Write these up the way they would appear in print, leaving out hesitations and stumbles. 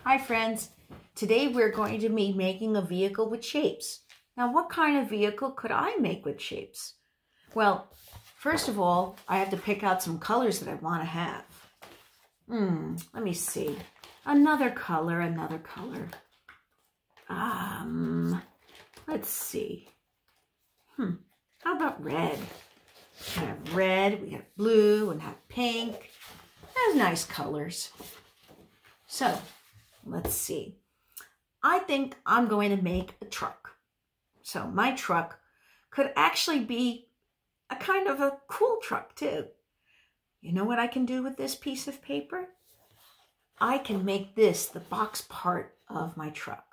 Hi friends, today we're going to be making a vehicle with shapes. Now what kind of vehicle could I make with shapes? Well, first of all, I have to pick out some colors that I want to have. Let me see. Another color. Let's see. How about red? We have red, we have blue, and have pink. Those nice colors. So, let's see. I think I'm going to make a truck. So my truck could actually be a kind of a cool truck too. You know what I can do with this piece of paper? I can make this the box part of my truck.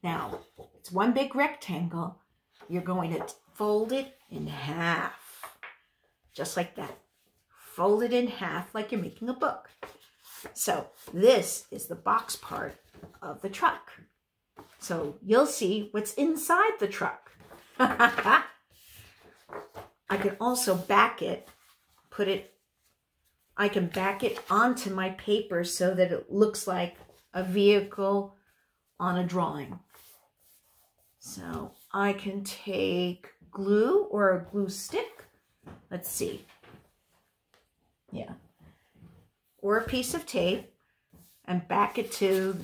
Now, it's one big rectangle. You're going to fold it in half. Just like that. Fold it in half like you're making a book. So this is the box part of the truck. So you'll see what's inside the truck. I can also back it, I can back it onto my paper so that it looks like a vehicle on a drawing. So I can take glue or a glue stick. Let's see. Yeah. Or a piece of tape and back it to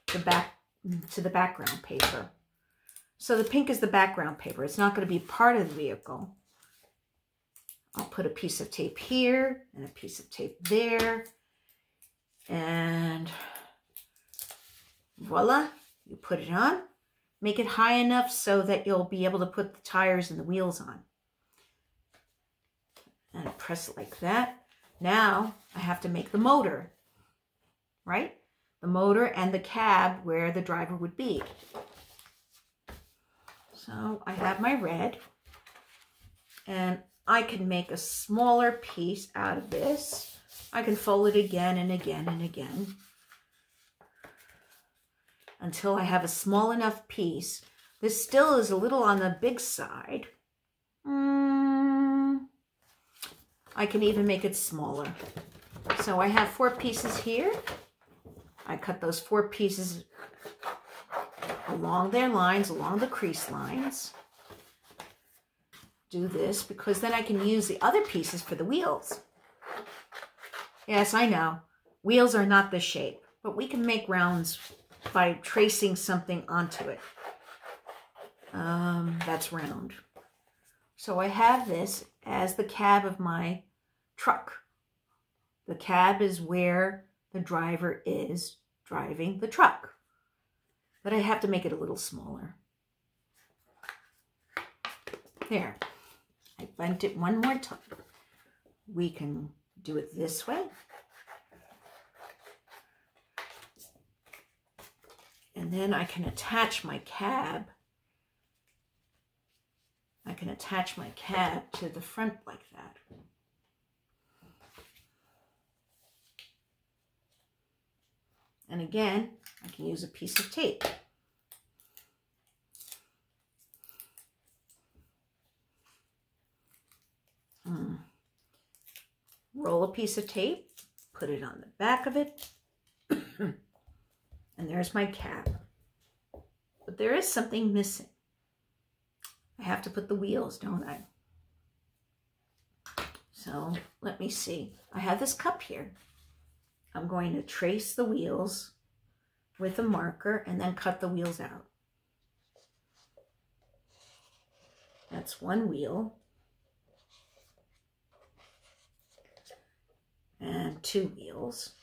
the background paper. So the pink is the background paper. It's not going to be part of the vehicle. I'll put a piece of tape here and a piece of tape there. And voila, you put it on. Make it high enough so that you'll be able to put the tires and the wheels on. And press it like that. Now I have to make the motor, right? The motor and the cab where the driver would be. So I have my red, and I can make a smaller piece out of this. I can fold it again and again and again until I have a small enough piece. This still is a little on the big side. I can even make it smaller. So I have 4 pieces here. I cut those 4 pieces along their lines, along the crease lines. Do this because then I can use the other pieces for the wheels. Yes, I know. Wheels are not this shape, but we can make rounds by tracing something onto it. That's round. So I have this as the cab of my truck. The cab is where the driver is driving the truck. But I have to make it a little smaller. There. I bent it one more time. We can do it this way. And then I can attach my cab. I can attach my cab to the front like that. And again, I can use a piece of tape. Roll a piece of tape, put it on the back of it, and there's my cab. But there is something missing. I have to put the wheels, don't I? So let me see. I have this cup here. I'm going to trace the wheels with a marker and then cut the wheels out. That's one wheel. And 2 wheels.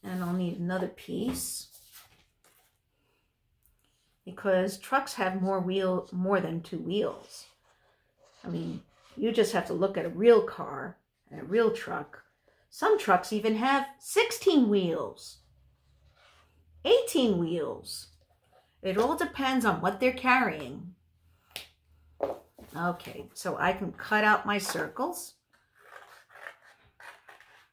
And I'll need another piece because trucks have more than 2 wheels. I mean, you just have to look at a real car and a real truck. Some trucks even have 16 wheels, 18 wheels. It all depends on what they're carrying. Okay, so I can cut out my circles.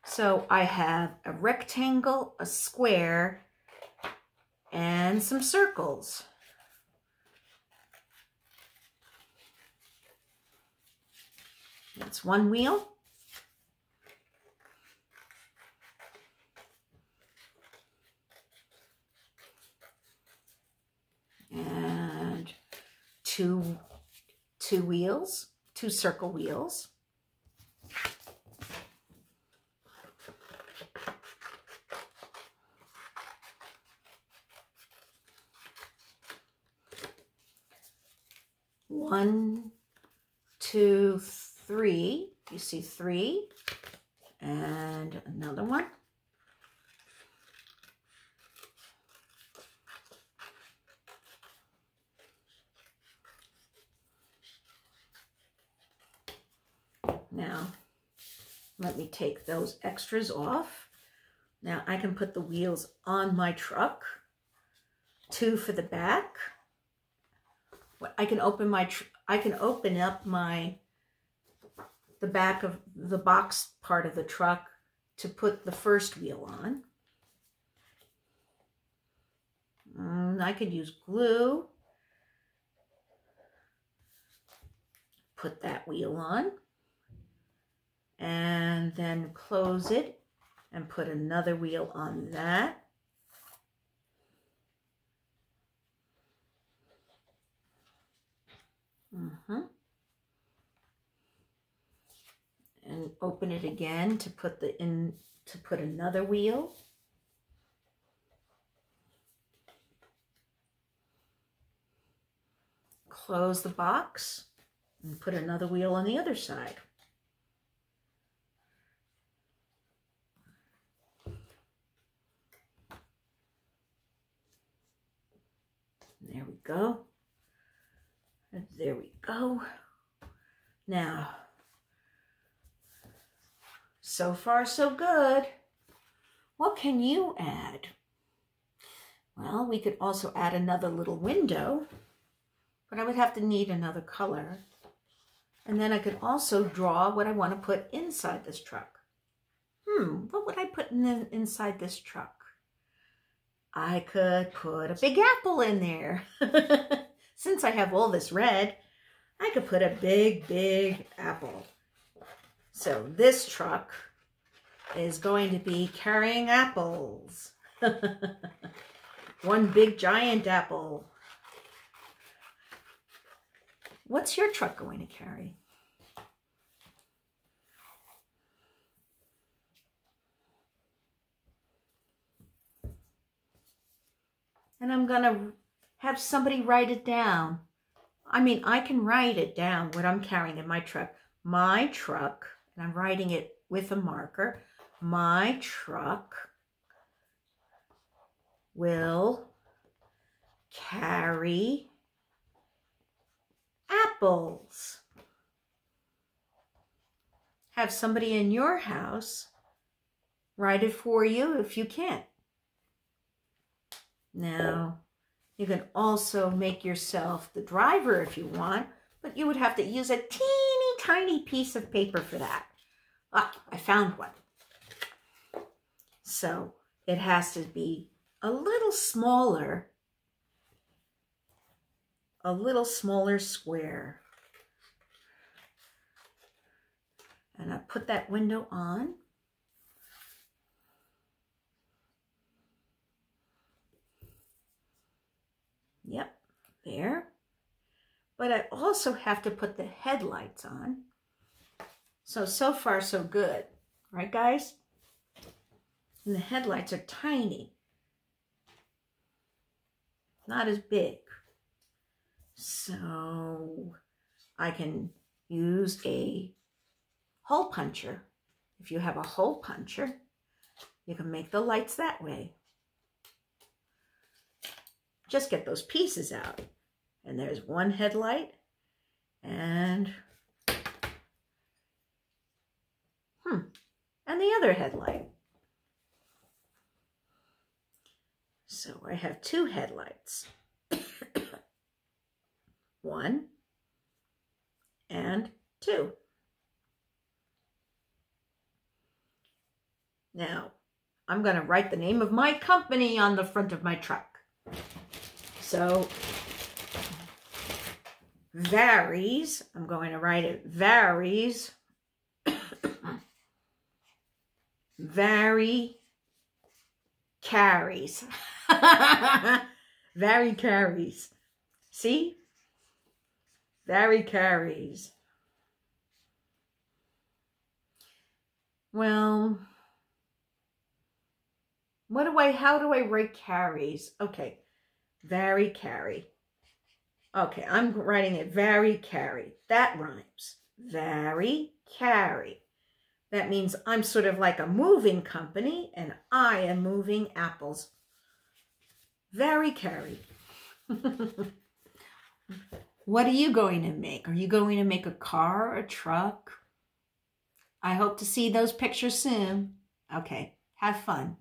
So I have a rectangle, a square, and some circles. That's one wheel. 2 wheels, 2 circle wheels. One, 2, 3. You see 3, and another one. Now, let me take those extras off. Now I can put the wheels on my truck. 2 for the back. I can open up the back of the box part of the truck to put the first wheel on. I could use glue. Put that wheel on. And then close it and put another wheel on that. And open it again to put another wheel. Close the box and put another wheel on the other side. There we go. And there we go. Now, so far so good. What can you add? Well, we could also add another little window, but I would have to need another color. And then I could also draw what I want to put inside this truck. What would I put inside this truck? I could put a big apple in there. Since I have all this red, I could put a big, big apple. So this truck is going to be carrying apples. One big giant apple. What's your truck going to carry? And I'm going to have somebody write it down. I mean, I can write it down, what I'm carrying in my truck. My truck, and I'm writing it with a marker, my truck will carry apples. Have somebody in your house write it for you if you can't. Now, you can also make yourself the driver if you want, but you would have to use a teeny tiny piece of paper for that. Ah, I found one. So it has to be a little smaller square. And I put that window on. Yep, there. But I also have to put the headlights on. So far so good. Right, guys? And the headlights are tiny. Not as big. So I can use a hole puncher. If you have a hole puncher, you can make the lights that way. Just get those pieces out. And there's one headlight and the other headlight. So I have 2 headlights. 1 and 2. Now, I'm going to write the name of my company on the front of my truck. So, Varies, I'm going to write it Varies, Vary Carries. Vary Carries. See? Very carries. Well, how do I write carries? Okay, very carry. Okay, I'm writing it very carry. That rhymes. Very carry. That means I'm sort of like a moving company and I am moving apples. Very carry. What are you going to make? Are you going to make a car, a truck? I hope to see those pictures soon. Okay, have fun.